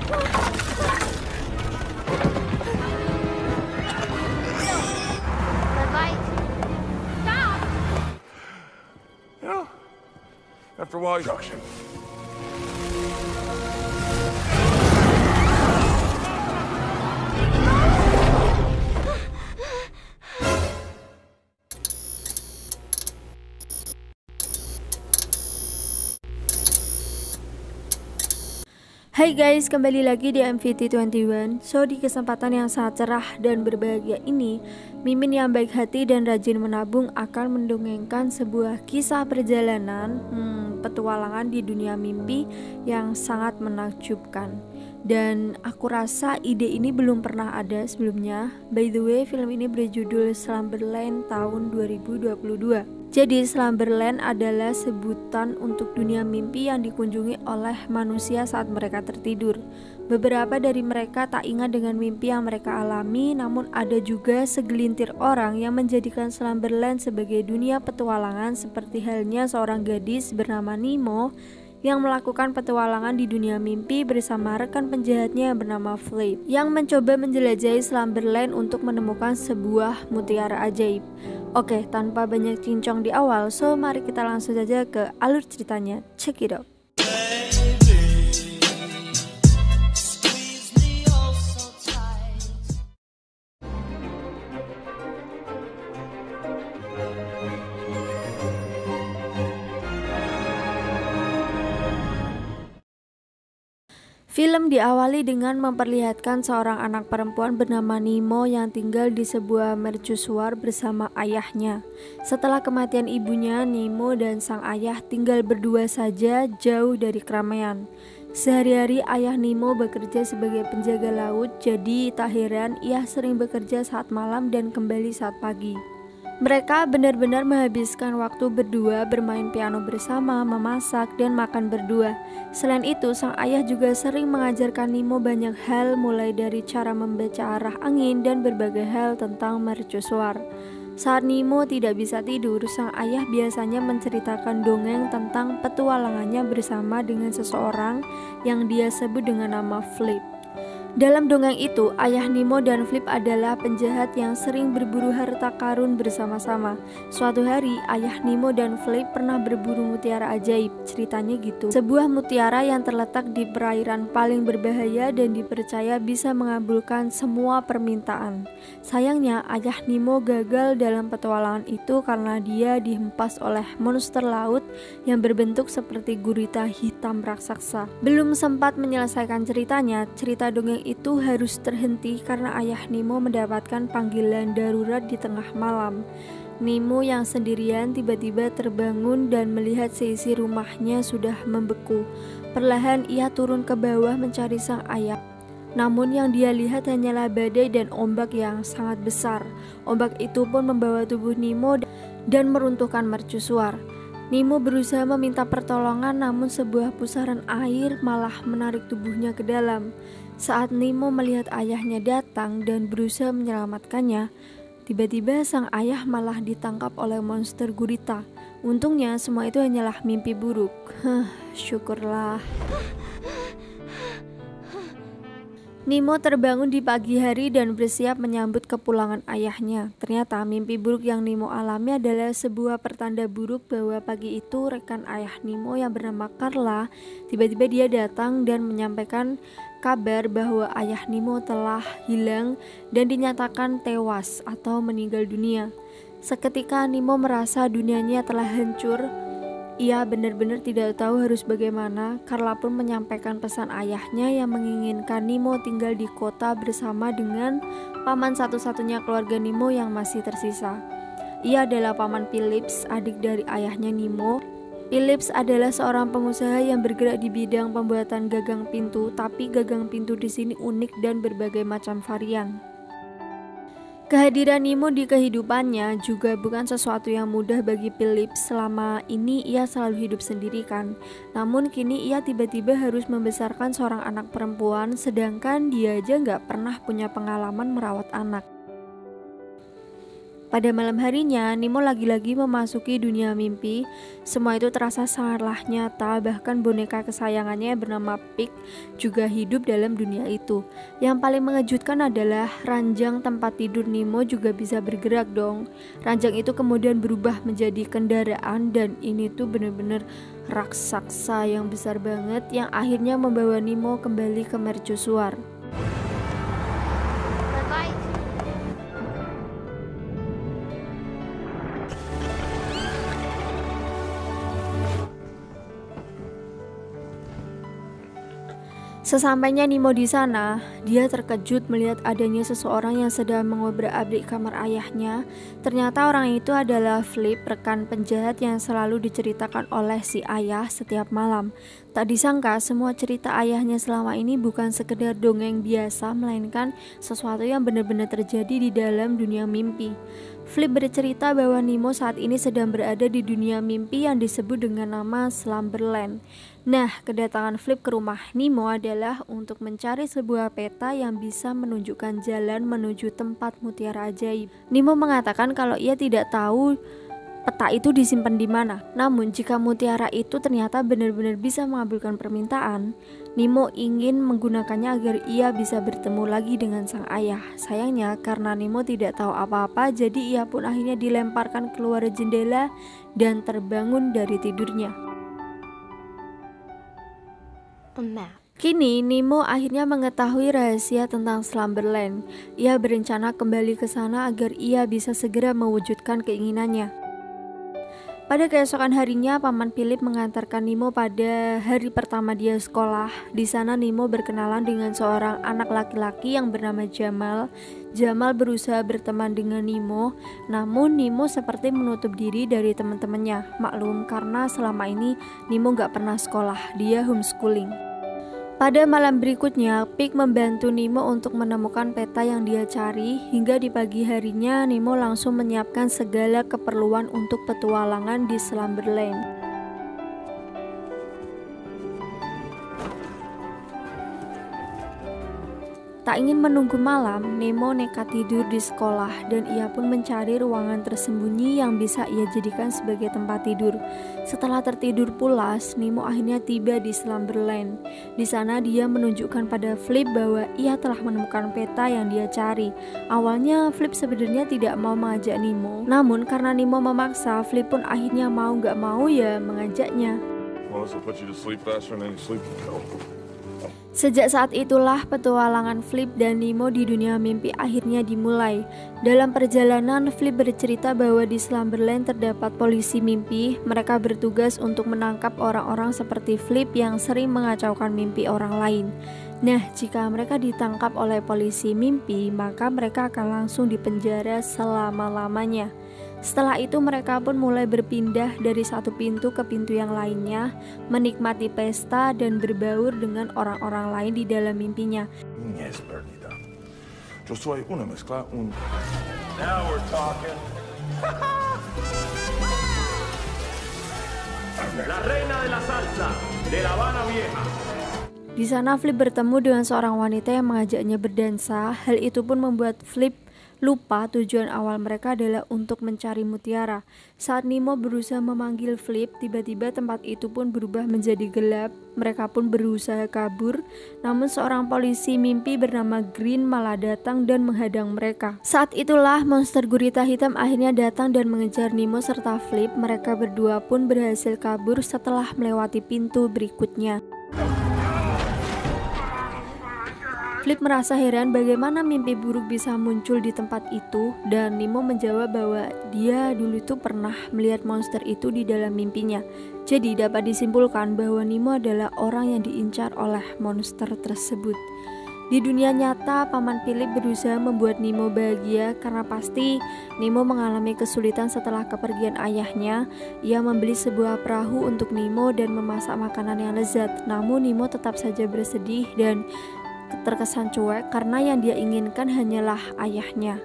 Red light. Stop! Yeah. After a while, instruction. Hai guys, kembali lagi di MVT21. So, di kesempatan yang sangat cerah dan berbahagia ini, Mimin yang baik hati dan rajin menabung akan mendongengkan sebuah kisah perjalanan petualangan di dunia mimpi yang sangat menakjubkan. Dan aku rasa ide ini belum pernah ada sebelumnya. By the way, film ini berjudul Slumberland tahun 2022. Jadi Slumberland adalah sebutan untuk dunia mimpi yang dikunjungi oleh manusia saat mereka tertidur. Beberapa dari mereka tak ingat dengan mimpi yang mereka alami, namun ada juga segelintir orang yang menjadikan Slumberland sebagai dunia petualangan, seperti halnya seorang gadis bernama Nemo yang melakukan petualangan di dunia mimpi bersama rekan penjahatnya yang bernama Flip, yang mencoba menjelajahi Slumberland untuk menemukan sebuah mutiara ajaib. Oke, tanpa banyak cincong di awal, so mari kita langsung saja ke alur ceritanya. Check it out. Film diawali dengan memperlihatkan seorang anak perempuan bernama Nemo yang tinggal di sebuah mercusuar bersama ayahnya. Setelah kematian ibunya, Nemo dan sang ayah tinggal berdua saja jauh dari keramaian. Sehari-hari ayah Nemo bekerja sebagai penjaga laut, jadi tak heran ia sering bekerja saat malam dan kembali saat pagi. Mereka benar-benar menghabiskan waktu berdua bermain piano bersama, memasak, dan makan berdua. Selain itu, sang ayah juga sering mengajarkan Nemo banyak hal, mulai dari cara membaca arah angin dan berbagai hal tentang mercusuar. Saat Nemo tidak bisa tidur, sang ayah biasanya menceritakan dongeng tentang petualangannya bersama dengan seseorang yang dia sebut dengan nama Flip. Dalam dongeng itu, ayah Nemo dan Flip adalah penjahat yang sering berburu harta karun bersama-sama. Suatu hari, ayah Nemo dan Flip pernah berburu mutiara ajaib. Ceritanya gitu. Sebuah mutiara yang terletak di perairan paling berbahaya dan dipercaya bisa mengabulkan semua permintaan. Sayangnya, ayah Nemo gagal dalam petualangan itu karena dia dihempas oleh monster laut yang berbentuk seperti gurita hitam raksasa. Belum sempat menyelesaikan ceritanya, cerita dongeng itu harus terhenti karena ayah Nemo mendapatkan panggilan darurat di tengah malam. Nemo yang sendirian tiba-tiba terbangun dan melihat seisi rumahnya sudah membeku. Perlahan ia turun ke bawah mencari sang ayah. Namun yang dia lihat hanyalah badai dan ombak yang sangat besar. Ombak itu pun membawa tubuh Nemo dan meruntuhkan mercusuar. Nemo berusaha meminta pertolongan, namun sebuah pusaran air malah menarik tubuhnya ke dalam. Saat Nemo melihat ayahnya datang dan berusaha menyelamatkannya, tiba-tiba sang ayah malah ditangkap oleh monster gurita. Untungnya semua itu hanyalah mimpi buruk. Syukurlah. Nemo terbangun di pagi hari dan bersiap menyambut kepulangan ayahnya. Ternyata mimpi buruk yang Nemo alami adalah sebuah pertanda buruk bahwa pagi itu rekan ayah Nemo yang bernama Carla, tiba-tiba dia datang dan menyampaikan kabar bahwa ayah Nemo telah hilang dan dinyatakan tewas atau meninggal dunia. Seketika Nemo merasa dunianya telah hancur. Ia benar-benar tidak tahu harus bagaimana. Carla pun menyampaikan pesan ayahnya yang menginginkan Nemo tinggal di kota bersama dengan paman satu-satunya keluarga Nemo yang masih tersisa. Ia adalah paman Phillips, adik dari ayahnya Nemo. Phillips adalah seorang pengusaha yang bergerak di bidang pembuatan gagang pintu, tapi gagang pintu di sini unik dan berbagai macam varian. Kehadiran Nemo di kehidupannya juga bukan sesuatu yang mudah bagi Phillips. Selama ini ia selalu hidup sendiri kan. Namun kini ia tiba-tiba harus membesarkan seorang anak perempuan, sedangkan dia aja nggak pernah punya pengalaman merawat anak. Pada malam harinya, Nemo lagi-lagi memasuki dunia mimpi. Semua itu terasa sangatlah nyata, bahkan boneka kesayangannya bernama Pig juga hidup dalam dunia itu. Yang paling mengejutkan adalah ranjang tempat tidur Nemo juga bisa bergerak dong. Ranjang itu kemudian berubah menjadi kendaraan dan ini tuh bener-bener raksasa yang besar banget yang akhirnya membawa Nemo kembali ke mercusuar. Red light. Sesampainya Nemo di sana, dia terkejut melihat adanya seseorang yang sedang mengobrak-abrik kamar ayahnya. Ternyata orang itu adalah Flip, rekan penjahat yang selalu diceritakan oleh si ayah setiap malam. Tak disangka semua cerita ayahnya selama ini bukan sekedar dongeng biasa, melainkan sesuatu yang benar-benar terjadi di dalam dunia mimpi. Flip bercerita bahwa Nemo saat ini sedang berada di dunia mimpi yang disebut dengan nama Slumberland. Nah, kedatangan Flip ke rumah Nemo adalah untuk mencari sebuah peta yang bisa menunjukkan jalan menuju tempat mutiara ajaib. Nemo mengatakan kalau ia tidak tahu peta itu disimpan di mana. Namun jika mutiara itu ternyata benar-benar bisa mengabulkan permintaan, Nemo ingin menggunakannya agar ia bisa bertemu lagi dengan sang ayah. Sayangnya karena Nemo tidak tahu apa-apa, jadi ia pun akhirnya dilemparkan keluar jendela dan terbangun dari tidurnya. Kini Nemo akhirnya mengetahui rahasia tentang Slumberland. Ia berencana kembali ke sana agar ia bisa segera mewujudkan keinginannya. Pada keesokan harinya, Paman Philip mengantarkan Nemo pada hari pertama dia sekolah. Di sana Nemo berkenalan dengan seorang anak laki-laki yang bernama Jamal. Jamal berusaha berteman dengan Nemo, namun Nemo seperti menutup diri dari teman-temannya. Maklum karena selama ini Nemo gak pernah sekolah, dia homeschooling. Pada malam berikutnya, Pig membantu Nemo untuk menemukan peta yang dia cari. Hingga di pagi harinya, Nemo langsung menyiapkan segala keperluan untuk petualangan di Slumberland. Tak ingin menunggu malam, Nemo nekat tidur di sekolah dan ia pun mencari ruangan tersembunyi yang bisa ia jadikan sebagai tempat tidur. Setelah tertidur pulas, Nemo akhirnya tiba di Slumberland. Di sana dia menunjukkan pada Flip bahwa ia telah menemukan peta yang dia cari. Awalnya Flip sebenarnya tidak mau mengajak Nemo, namun karena Nemo memaksa, Flip pun akhirnya mau gak mau ya mengajaknya. Sejak saat itulah petualangan Flip dan Nemo di dunia mimpi akhirnya dimulai. Dalam perjalanan, Flip bercerita bahwa di Slumberland terdapat polisi mimpi. Mereka bertugas untuk menangkap orang-orang seperti Flip yang sering mengacaukan mimpi orang lain. Nah, jika mereka ditangkap oleh polisi mimpi, maka mereka akan langsung dipenjara selama-lamanya. Setelah itu mereka pun mulai berpindah dari satu pintu ke pintu yang lainnya, menikmati pesta dan berbaur dengan orang-orang lain di dalam mimpinya. Di sana Flip bertemu dengan seorang wanita yang mengajaknya berdansa. Hal itu pun membuat Flip lupa tujuan awal mereka adalah untuk mencari mutiara. Saat Nemo berusaha memanggil Flip, tiba-tiba tempat itu pun berubah menjadi gelap. Mereka pun berusaha kabur, namun seorang polisi mimpi bernama Green malah datang dan menghadang mereka. Saat itulah monster gurita hitam akhirnya datang dan mengejar Nemo serta Flip. Mereka berdua pun berhasil kabur setelah melewati pintu berikutnya. Flip merasa heran bagaimana mimpi buruk bisa muncul di tempat itu, dan Nemo menjawab bahwa dia dulu itu pernah melihat monster itu di dalam mimpinya. Jadi dapat disimpulkan bahwa Nemo adalah orang yang diincar oleh monster tersebut. Di dunia nyata, Paman Philip berusaha membuat Nemo bahagia karena pasti Nemo mengalami kesulitan setelah kepergian ayahnya. Ia membeli sebuah perahu untuk Nemo dan memasak makanan yang lezat. Namun Nemo tetap saja bersedih dan terkesan cuek karena yang dia inginkan hanyalah ayahnya.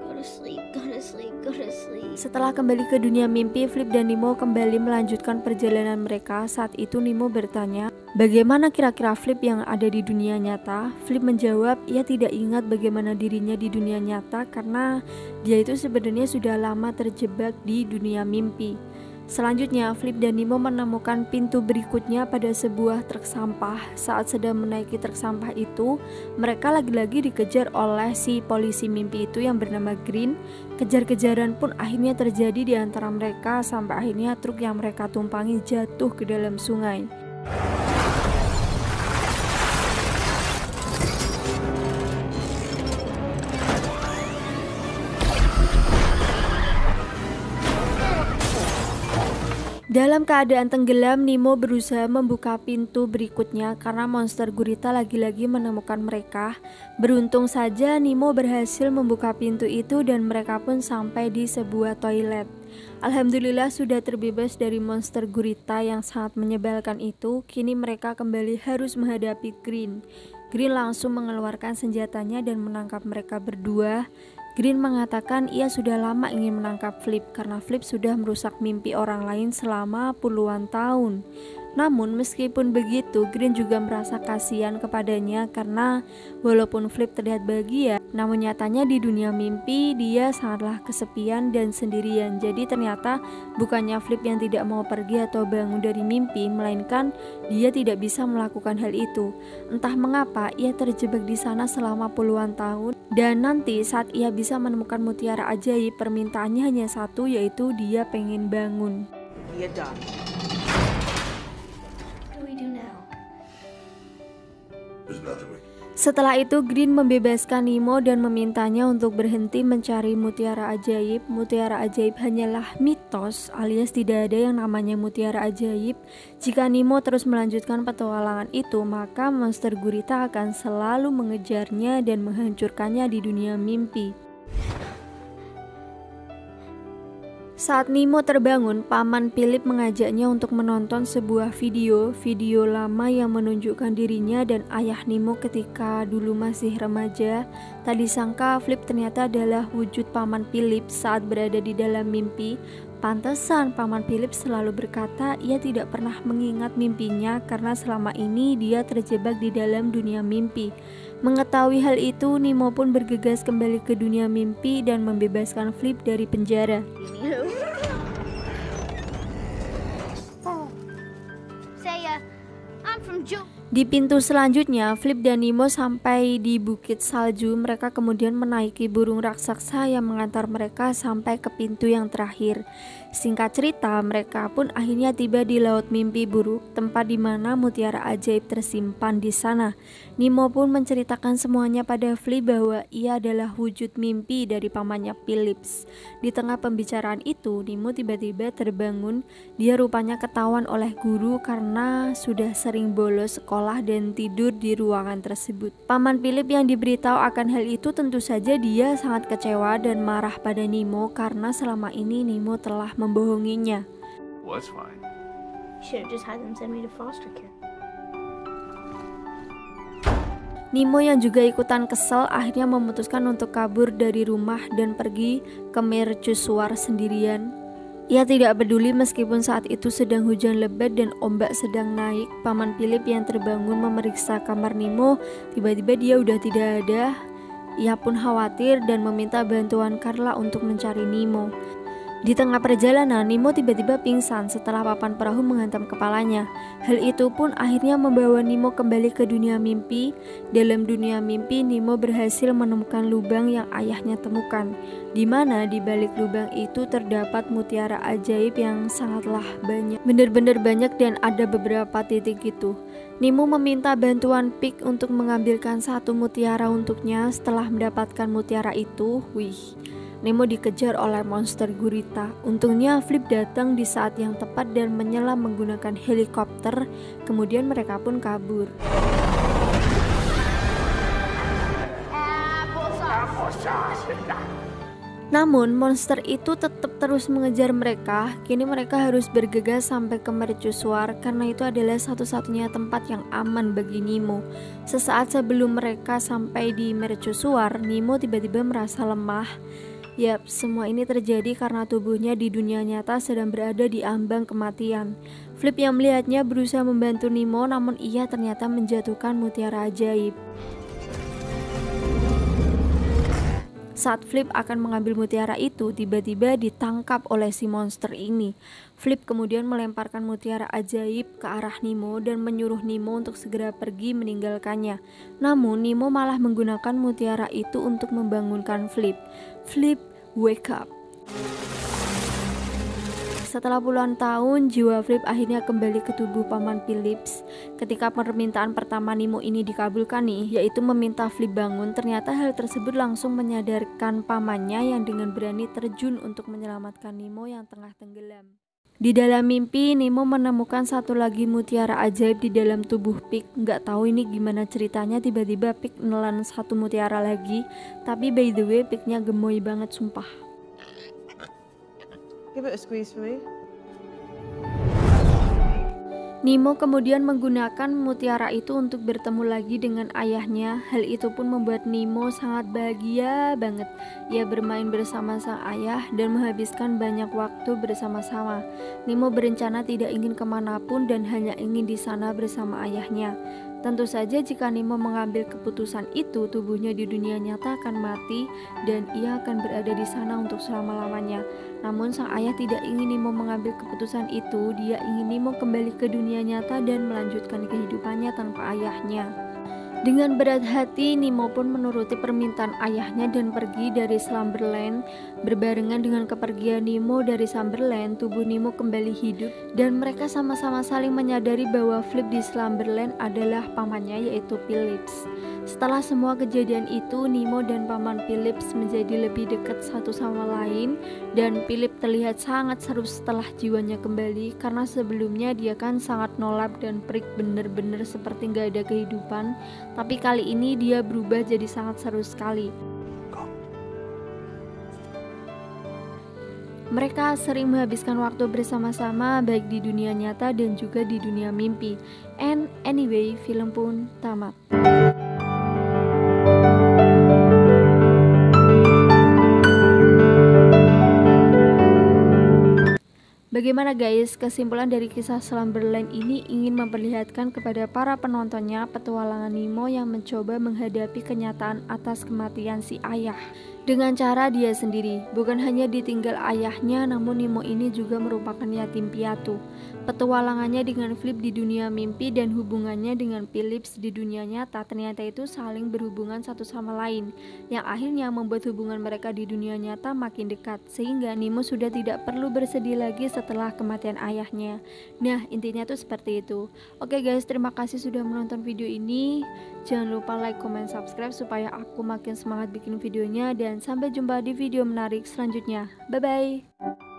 Go to sleep, go to sleep, go to sleep. Setelah kembali ke dunia mimpi, Flip dan Nemo kembali melanjutkan perjalanan mereka. Saat itu Nemo bertanya, bagaimana kira-kira Flip yang ada di dunia nyata? Flip menjawab, ia tidak ingat bagaimana dirinya di dunia nyata karena dia itu sebenarnya sudah lama terjebak di dunia mimpi. Selanjutnya, Flip dan Nemo menemukan pintu berikutnya pada sebuah truk sampah. Saat sedang menaiki truk sampah itu, mereka lagi-lagi dikejar oleh si polisi mimpi itu yang bernama Green. Kejar-kejaran pun akhirnya terjadi di antara mereka sampai akhirnya truk yang mereka tumpangi jatuh ke dalam sungai. Dalam keadaan tenggelam, Nemo berusaha membuka pintu berikutnya karena monster gurita lagi-lagi menemukan mereka. Beruntung saja Nemo berhasil membuka pintu itu dan mereka pun sampai di sebuah toilet. Alhamdulillah sudah terbebas dari monster gurita yang sangat menyebalkan itu. Kini mereka kembali harus menghadapi Green. Green langsung mengeluarkan senjatanya dan menangkap mereka berdua. Green mengatakan ia sudah lama ingin menangkap Flip karena Flip sudah merusak mimpi orang lain selama puluhan tahun. Namun meskipun begitu, Green juga merasa kasihan kepadanya karena walaupun Flip terlihat bahagia, namun nyatanya di dunia mimpi dia sangatlah kesepian dan sendirian. Jadi ternyata bukannya Flip yang tidak mau pergi atau bangun dari mimpi, melainkan dia tidak bisa melakukan hal itu. Entah mengapa ia terjebak di sana selama puluhan tahun, dan nanti saat ia bisa menemukan mutiara ajaib, permintaannya hanya satu, yaitu dia pengen bangun. Setelah itu Green membebaskan Nemo dan memintanya untuk berhenti mencari mutiara ajaib. Mutiara ajaib hanyalah mitos, alias tidak ada yang namanya mutiara ajaib. Jika Nemo terus melanjutkan petualangan itu, maka monster gurita akan selalu mengejarnya dan menghancurkannya di dunia mimpi. Saat Nemo terbangun, Paman Philip mengajaknya untuk menonton sebuah video lama yang menunjukkan dirinya dan ayah Nemo ketika dulu masih remaja. Tak disangka Flip ternyata adalah wujud Paman Philip saat berada di dalam mimpi. Pantesan Paman Philip selalu berkata ia tidak pernah mengingat mimpinya karena selama ini dia terjebak di dalam dunia mimpi. Mengetahui hal itu, Nemo pun bergegas kembali ke dunia mimpi dan membebaskan Flip dari penjara. Di pintu selanjutnya, Flip dan Nemo sampai di bukit salju. Mereka kemudian menaiki burung raksasa yang mengantar mereka sampai ke pintu yang terakhir. Singkat cerita, mereka pun akhirnya tiba di Laut Mimpi Buruk, tempat di mana mutiara ajaib tersimpan di sana. Nemo pun menceritakan semuanya pada Flip bahwa ia adalah wujud mimpi dari pamannya Phillips. Di tengah pembicaraan itu, Nemo tiba-tiba terbangun. Dia rupanya ketahuan oleh guru karena sudah sering bolos sekolah dan tidur di ruangan tersebut. Paman Philip yang diberitahu akan hal itu tentu saja dia sangat kecewa dan marah pada Nemo karena selama ini Nemo telah membohonginya. What's fine? Should have just had them send me to foster care. Nemo yang juga ikutan kesel akhirnya memutuskan untuk kabur dari rumah dan pergi ke mercusuar sendirian. Ia tidak peduli meskipun saat itu sedang hujan lebat dan ombak sedang naik. Paman Philip yang terbangun memeriksa kamar Nemo, tiba-tiba dia udah tidak ada. Ia pun khawatir dan meminta bantuan Carla untuk mencari Nemo. Di tengah perjalanan, Nemo tiba-tiba pingsan setelah papan perahu menghantam kepalanya. Hal itu pun akhirnya membawa Nemo kembali ke dunia mimpi. Dalam dunia mimpi, Nemo berhasil menemukan lubang yang ayahnya temukan, di mana di balik lubang itu terdapat mutiara ajaib yang sangatlah banyak. Benar-benar banyak dan ada beberapa titik gitu. Nemo meminta bantuan Pig untuk mengambilkan satu mutiara untuknya. Setelah mendapatkan mutiara itu, Nemo dikejar oleh monster gurita. Untungnya Flip datang di saat yang tepat dan menyelam menggunakan helikopter. Kemudian mereka pun kabur. Namun monster itu tetap terus mengejar mereka. Kini mereka harus bergegas sampai ke mercusuar karena itu adalah satu-satunya tempat yang aman bagi Nemo. Sesaat sebelum mereka sampai di mercusuar, Nemo tiba-tiba merasa lemah. Yap, semua ini terjadi karena tubuhnya di dunia nyata sedang berada di ambang kematian. Flip yang melihatnya berusaha membantu Nemo, namun ia ternyata menjatuhkan mutiara ajaib. Saat Flip akan mengambil mutiara itu, tiba-tiba ditangkap oleh si monster ini. Flip kemudian melemparkan mutiara ajaib ke arah Nemo dan menyuruh Nemo untuk segera pergi meninggalkannya. Namun Nemo malah menggunakan mutiara itu untuk membangunkan Flip. Flip, wake up. Setelah puluhan tahun, jiwa Flip akhirnya kembali ke tubuh Paman Phillips. Ketika permintaan pertama Nemo ini dikabulkan nih, yaitu meminta Flip bangun, ternyata hal tersebut langsung menyadarkan pamannya yang dengan berani terjun untuk menyelamatkan Nemo yang tengah tenggelam. Di dalam mimpi, Nemo menemukan satu lagi mutiara ajaib di dalam tubuh Pig. Nggak tahu ini gimana ceritanya, tiba-tiba Pig nelan satu mutiara lagi. Tapi by the way, Pignya gemoy banget sumpah. Give it a squeeze for me. Nemo kemudian menggunakan mutiara itu untuk bertemu lagi dengan ayahnya. Hal itu pun membuat Nemo sangat bahagia banget. Ia bermain bersama sang ayah dan menghabiskan banyak waktu bersama-sama. Nemo berencana tidak ingin kemanapun dan hanya ingin di sana bersama ayahnya. Tentu saja jika Nemo mengambil keputusan itu, tubuhnya di dunia nyata akan mati dan ia akan berada di sana untuk selama-lamanya. Namun sang ayah tidak ingin Nemo mengambil keputusan itu. Dia ingin Nemo kembali ke dunia nyata dan melanjutkan kehidupannya tanpa ayahnya. Dengan berat hati, Nemo pun menuruti permintaan ayahnya dan pergi dari Slumberland. Berbarengan dengan kepergian Nemo dari Slumberland, tubuh Nemo kembali hidup dan mereka sama-sama saling menyadari bahwa Flip di Slumberland adalah pamannya, yaitu Phillips. Setelah semua kejadian itu, Nemo dan Paman Phillips menjadi lebih dekat satu sama lain dan Philip terlihat sangat seru setelah jiwanya kembali karena sebelumnya dia kan sangat nolak dan perik, bener-bener seperti gak ada kehidupan. Tapi kali ini dia berubah jadi sangat seru sekali. Mereka sering menghabiskan waktu bersama-sama baik di dunia nyata dan juga di dunia mimpi. And anyway, film pun tamat. Bagaimana guys, kesimpulan dari kisah Slumberland ini ingin memperlihatkan kepada para penontonnya petualangan Nemo yang mencoba menghadapi kenyataan atas kematian si ayah dengan cara dia sendiri. Bukan hanya ditinggal ayahnya, namun Nemo ini juga merupakan yatim piatu. Petualangannya dengan Flip di dunia mimpi dan hubungannya dengan Phillips di dunia nyata ternyata itu saling berhubungan satu sama lain, yang akhirnya membuat hubungan mereka di dunia nyata makin dekat, sehingga Nemo sudah tidak perlu bersedih lagi setelah kematian ayahnya. Nah, intinya tuh seperti itu. Oke guys, terima kasih sudah menonton video ini. Jangan lupa like, comment, subscribe supaya aku makin semangat bikin videonya, dan sampai jumpa di video menarik selanjutnya. Bye bye.